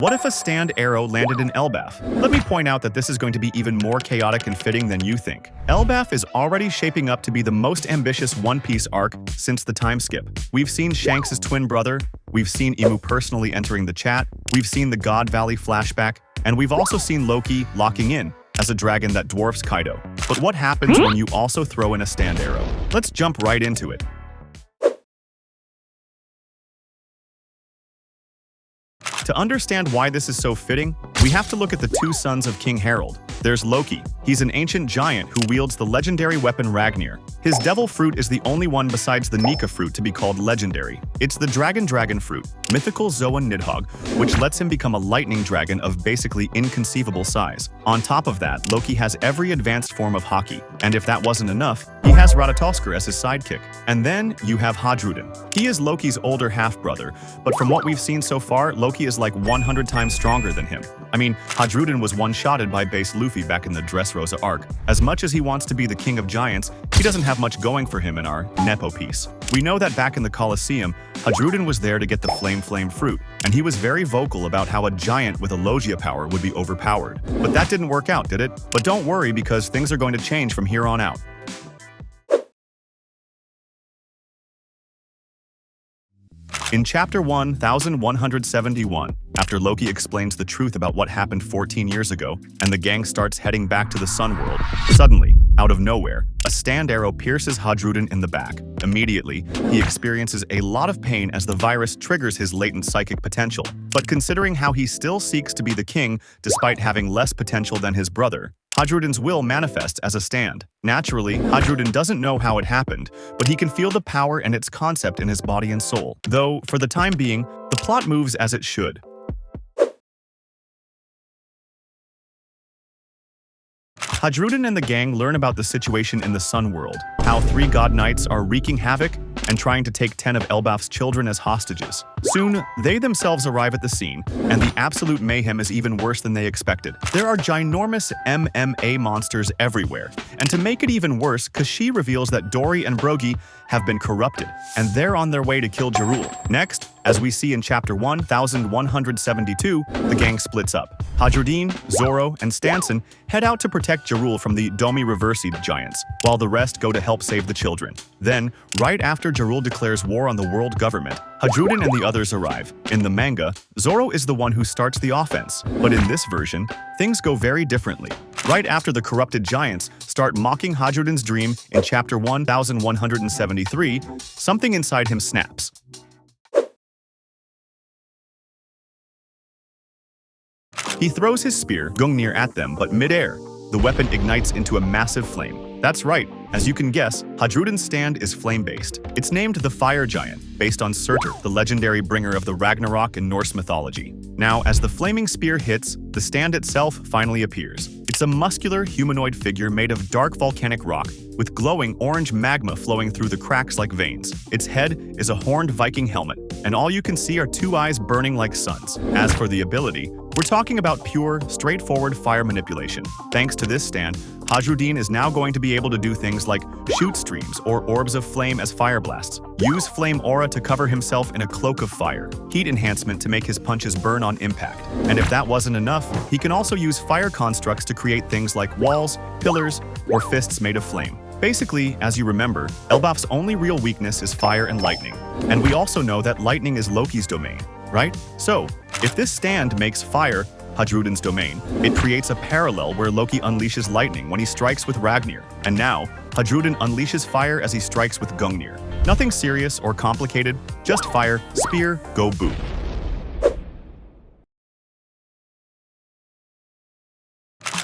What if a stand arrow landed in Elbaf? Let me point out that this is going to be even more chaotic and fitting than you think. Elbaf is already shaping up to be the most ambitious One Piece arc since the time skip. We've seen Shanks' twin brother, we've seen Imu personally entering the chat, we've seen the God Valley flashback, and we've also seen Loki locking in as a dragon that dwarfs Kaido. But what happens when you also throw in a stand arrow? Let's jump right into it. To understand why this is so fitting, we have to look at the two sons of King Harald. There's Loki. He's an ancient giant who wields the legendary weapon Ragnir. His devil fruit is the only one besides the Nika fruit to be called legendary. It's the dragon fruit, Mythical Zoan Nidhogg, which lets him become a lightning dragon of basically inconceivable size. On top of that, Loki has every advanced form of hockey, and if that wasn't enough, he has Ratatoskr as his sidekick. And then you have Hajrudin. He is Loki's older half-brother, but from what we've seen so far, Loki is like 100 times stronger than him. I mean, Hajrudin was one-shotted by base Luffy back in the Dressrosa arc. As much as he wants to be the king of giants, he doesn't have much going for him in our Nepo piece. We know that back in the Colosseum, Hajrudin was there to get the flame fruit, and he was very vocal about how a giant with a Logia power would be overpowered. But that didn't work out, did it? But don't worry, because things are going to change from here on out. In Chapter 1171, after Loki explains the truth about what happened 14 years ago, and the gang starts heading back to the Sun World, suddenly, out of nowhere, a stand arrow pierces Hajrudin in the back. Immediately, he experiences a lot of pain as the virus triggers his latent psychic potential. But considering how he still seeks to be the king despite having less potential than his brother, Hajrudin's will manifests as a stand. Naturally, Hajrudin doesn't know how it happened, but he can feel the power and its concept in his body and soul. Though, for the time being, the plot moves as it should. Hajrudin and the gang learn about the situation in the Sun World, how 3 God Knights are wreaking havoc and trying to take 10 of Elbaf's children as hostages. Soon, they themselves arrive at the scene, and the absolute mayhem is even worse than they expected. There are ginormous MMA monsters everywhere, and to make it even worse, Kashi reveals that Dorry and Brogy have been corrupted, and they're on their way to kill Jarul. Next, as we see in Chapter 1172, the gang splits up. Hajrudin, Zoro, and Stansen head out to protect Jarul from the Domi Reversied giants, while the rest go to help save the children. Then, right after Jarul declares war on the world government, Hajrudin and the others arrive. In the manga, Zoro is the one who starts the offense, but in this version, things go very differently. Right after the corrupted giants start mocking Hajrudin's dream in Chapter 1173, something inside him snaps. He throws his spear, Gungnir, at them, but mid-air, the weapon ignites into a massive flame. That's right, as you can guess, Hajrudin's stand is flame-based. It's named the Fire Giant, based on Surtr, the legendary bringer of the Ragnarok in Norse mythology. Now, as the flaming spear hits, the stand itself finally appears. It's a muscular, humanoid figure made of dark volcanic rock, with glowing orange magma flowing through the cracks like veins. Its head is a horned Viking helmet, and all you can see are 2 eyes burning like suns. As for the ability, we're talking about pure, straightforward fire manipulation. Thanks to this stand, Hajrudin is now going to be able to do things like shoot streams or orbs of flame as fire blasts, use flame aura to cover himself in a cloak of fire, heat enhancement to make his punches burn on impact. And if that wasn't enough, he can also use fire constructs to create things like walls, pillars, or fists made of flame. Basically, as you remember, Elbaf's only real weakness is fire and lightning. And we also know that lightning is Loki's domain, right? So, if this stand makes fire Hajrudin's domain, it creates a parallel where Loki unleashes lightning when he strikes with Ragnir, and now, Hajrudin unleashes fire as he strikes with Gungnir. Nothing serious or complicated, just fire, spear, go boom.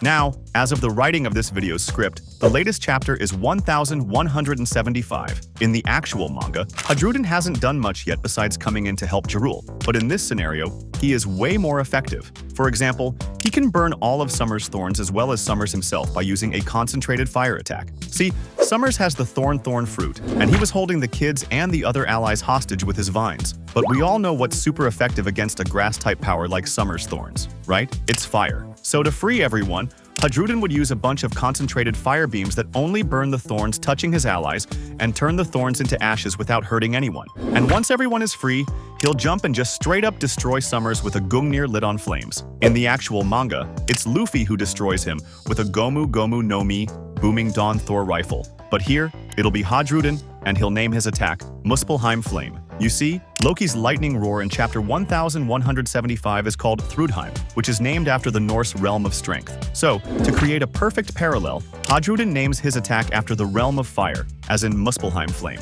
Now, as of the writing of this video's script, the latest chapter is 1175. In the actual manga, Hajrudin hasn't done much yet besides coming in to help Jarul, but in this scenario, he is way more effective. For example, he can burn all of Sommers' thorns as well as Sommers himself by using a concentrated fire attack. See, Sommers has the Thorn fruit, and he was holding the kids and the other allies hostage with his vines. But we all know what's super effective against a grass-type power like Sommers' thorns, right? It's fire. So to free everyone, Hajrudin would use a bunch of concentrated fire beams that only burn the thorns touching his allies and turn the thorns into ashes without hurting anyone. And once everyone is free, he'll jump and just straight up destroy Sommers with a Gungnir lit on flames. In the actual manga, it's Luffy who destroys him with a Gomu Gomu no Mi booming Dawn Thor rifle. But here, it'll be Hajrudin, and he'll name his attack Muspelheim Flame. You see, Loki's lightning roar in chapter 1175 is called Thrudheim, which is named after the Norse realm of strength. So, to create a perfect parallel, Hajrudin names his attack after the realm of fire, as in Muspelheim Flame.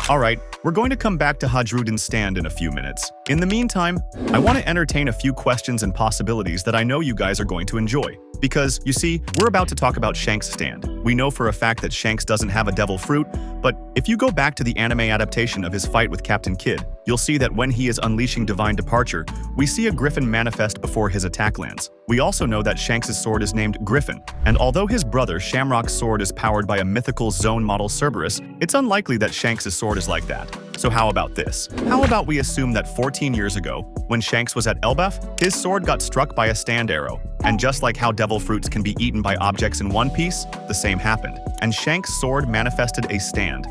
Alright, we're going to come back to Hajrudin's stand in a few minutes. In the meantime, I want to entertain a few questions and possibilities that I know you guys are going to enjoy. Because, you see, we're about to talk about Shanks' stand. We know for a fact that Shanks doesn't have a devil fruit, but if you go back to the anime adaptation of his fight with Captain Kidd, you'll see that when he is unleashing Divine Departure, we see a Gryphon manifest before his attack lands. We also know that Shanks' sword is named Gryphon, and although his brother Shamrock's sword is powered by a mythical Zoan model Cerberus, it's unlikely that Shanks' sword is like that. So how about this? How about we assume that 14 years ago, when Shanks was at Elbaf, his sword got struck by a stand arrow, and just like how devil fruits can be eaten by objects in One Piece, the same happened. And Shanks' sword manifested a stand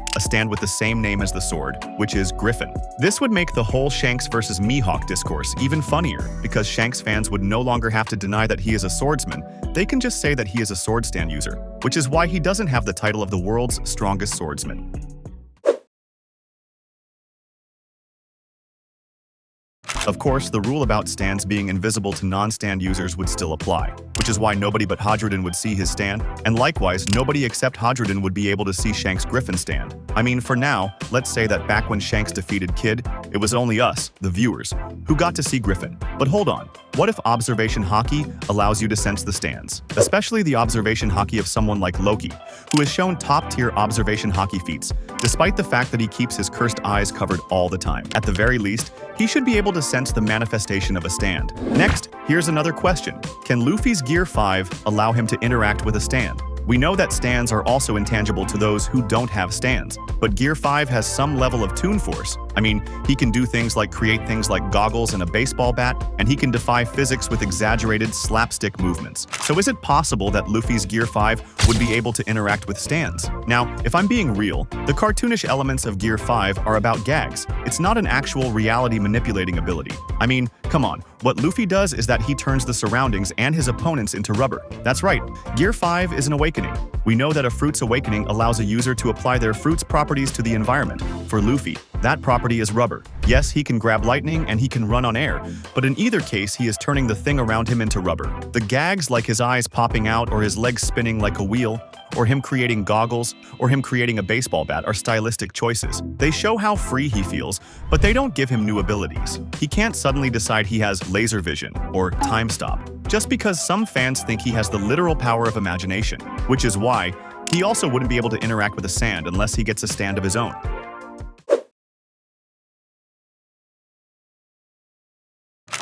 with the same name as the sword, which is Gryphon. This would make the whole Shanks versus Mihawk discourse even funnier, because Shanks fans would no longer have to deny that he is a swordsman. They can just say that he is a sword stand user, which is why he doesn't have the title of the world's strongest swordsman. Of course, the rule about stands being invisible to non-stand users would still apply, which is why nobody but Hajrudin would see his stand, and likewise, nobody except Hajrudin would be able to see Shanks' Gryphon stand. I mean, for now, let's say that back when Shanks defeated Kidd, it was only us, the viewers, who got to see Gryphon. But hold on, what if observation haki allows you to sense the stands? Especially the observation haki of someone like Loki, who has shown top-tier observation haki feats, despite the fact that he keeps his cursed eyes covered all the time. At the very least, he should be able to sense the manifestation of a stand. Next, here's another question. Can Luffy's Gear 5 allow him to interact with a stand? We know that stands are also intangible to those who don't have stands, but Gear 5 has some level of Toon force. I mean, he can do things like create things like goggles and a baseball bat, and he can defy physics with exaggerated slapstick movements. So is it possible that Luffy's Gear 5 would be able to interact with stands? Now, if I'm being real, the cartoonish elements of Gear 5 are about gags. It's not an actual reality manipulating ability. I mean, come on, what Luffy does is that he turns the surroundings and his opponents into rubber. That's right, Gear 5 is an awakening. We know that a fruit's awakening allows a user to apply their fruit's properties to the environment. For Luffy, that property is rubber. Yes, he can grab lightning and he can run on air, but in either case, he is turning the thing around him into rubber. The gags, like his eyes popping out or his legs spinning like a wheel, or him creating goggles, or him creating a baseball bat are stylistic choices. They show how free he feels, but they don't give him new abilities. He can't suddenly decide he has laser vision or time stop, just because some fans think he has the literal power of imagination, which is why he also wouldn't be able to interact with a stand unless he gets a stand of his own.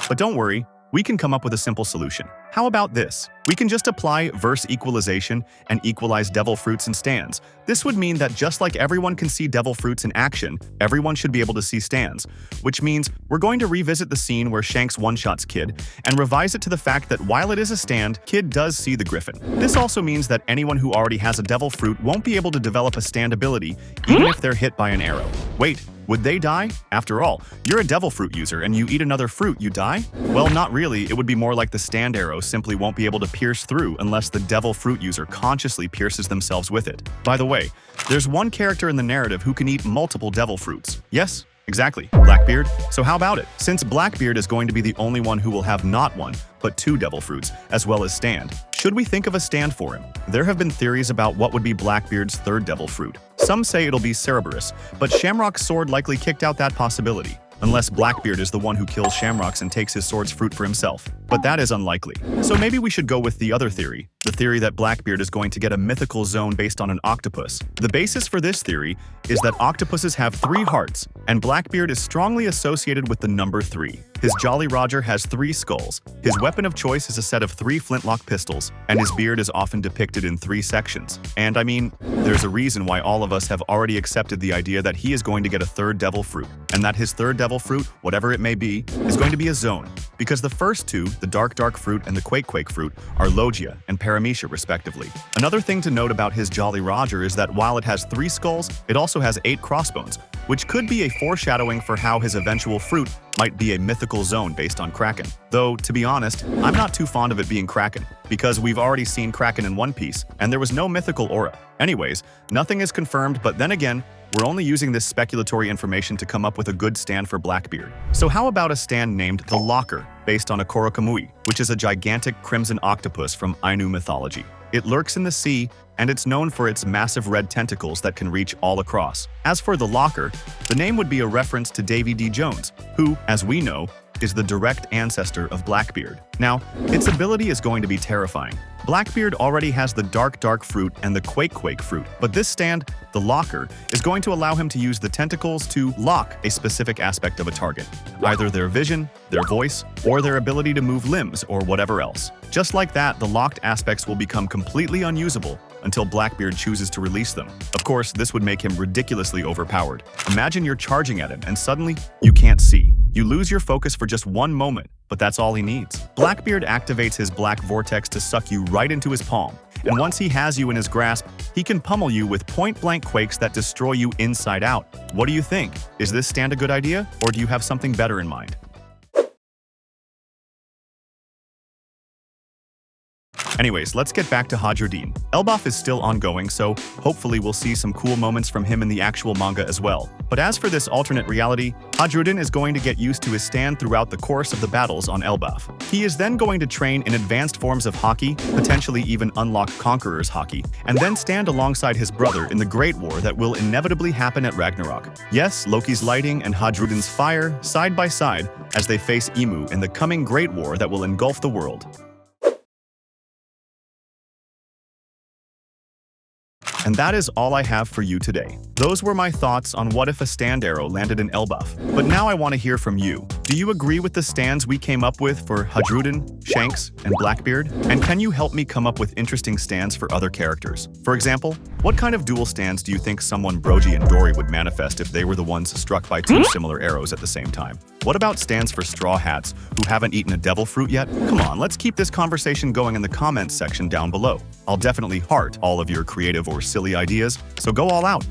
But don't worry, we can come up with a simple solution. How about this? We can just apply verse equalization and equalize devil fruits and stands. This would mean that just like everyone can see devil fruits in action, everyone should be able to see stands, which means we're going to revisit the scene where Shanks one-shots Kidd and revise it to the fact that while it is a stand, Kidd does see the Gryphon. This also means that anyone who already has a devil fruit won't be able to develop a stand ability even if they're hit by an arrow. Wait, would they die? After all, you're a devil fruit user and you eat another fruit, you die? Well, not really. It would be more like the stand arrow simply won't be able to pierce through unless the devil fruit user consciously pierces themselves with it. By the way, there's one character in the narrative who can eat multiple devil fruits. Yes, exactly, Blackbeard. So how about it? Since Blackbeard is going to be the only one who will have not one, but two devil fruits, as well as stand, should we think of a stand for him? There have been theories about what would be Blackbeard's third devil fruit. Some say it'll be Cerberus, but Shamrock's sword likely kicked out that possibility, unless Blackbeard is the one who kills Shamrock's and takes his sword's fruit for himself. But that is unlikely. So maybe we should go with the other theory, the theory that Blackbeard is going to get a mythical Zoan based on an octopus. The basis for this theory is that octopuses have 3 hearts, and Blackbeard is strongly associated with the number 3. his Jolly Roger has 3 skulls, his weapon of choice is a set of 3 flintlock pistols, and his beard is often depicted in 3 sections. And I mean, there's a reason why all of us have already accepted the idea that he is going to get a 3rd devil fruit, and that his 3rd devil fruit, whatever it may be, is going to be a Zoan, because the first 2, the Dark fruit and the Quake fruit, are Logia and Paramecia respectively. Another thing to note about his Jolly Roger is that while it has 3 skulls, it also has 8 crossbones, which could be a foreshadowing for how his eventual fruit might be a mythical Zoan based on Kraken. Though, to be honest, I'm not too fond of it being Kraken, because we've already seen Kraken in One Piece, and there was no mythical aura. Anyways, nothing is confirmed, but then again, we're only using this speculatory information to come up with a good stand for Blackbeard. So how about a stand named the Locker, based on Akkorokamui, which is a gigantic crimson octopus from Ainu mythology. It lurks in the sea, and it's known for its massive red tentacles that can reach all across. As for the Locker, the name would be a reference to Davy D. Jones, who, as we know, is the direct ancestor of Blackbeard. Now, its ability is going to be terrifying. Blackbeard already has the Dark fruit and the Quake fruit, but this stand, the Locker, is going to allow him to use the tentacles to lock a specific aspect of a target, either their vision, their voice, or their ability to move limbs or whatever else. Just like that, the locked aspects will become completely unusable until Blackbeard chooses to release them. Of course, this would make him ridiculously overpowered. Imagine you're charging at him and suddenly, you can't see. You lose your focus for just 1 moment, but that's all he needs. Blackbeard activates his black vortex to suck you right into his palm, and once he has you in his grasp, he can pummel you with point-blank quakes that destroy you inside out. What do you think? Is this stand a good idea, or do you have something better in mind? Anyways, let's get back to Hajrudin. Elbaf is still ongoing, so hopefully we'll see some cool moments from him in the actual manga as well. But as for this alternate reality, Hajrudin is going to get used to his stand throughout the course of the battles on Elbaf. He is then going to train in advanced forms of Haki, potentially even unlock Conqueror's Haki, and then stand alongside his brother in the Great War that will inevitably happen at Ragnarok. Yes, Loki's lighting and Hajrudin's fire side by side as they face Imu in the coming Great War that will engulf the world. And that is all I have for you today. Those were my thoughts on what if a stand arrow landed in Elbaf. But now I want to hear from you. Do you agree with the stands we came up with for Hajrudin, Shanks, and Blackbeard? And can you help me come up with interesting stands for other characters? For example, what kind of dual stands do you think someone Brogy and Dorry would manifest if they were the ones struck by 2 similar arrows at the same time? What about stands for Straw Hats who haven't eaten a devil fruit yet? Come on, let's keep this conversation going in the comments section down below. I'll definitely heart all of your creative or silly ideas, so go all out.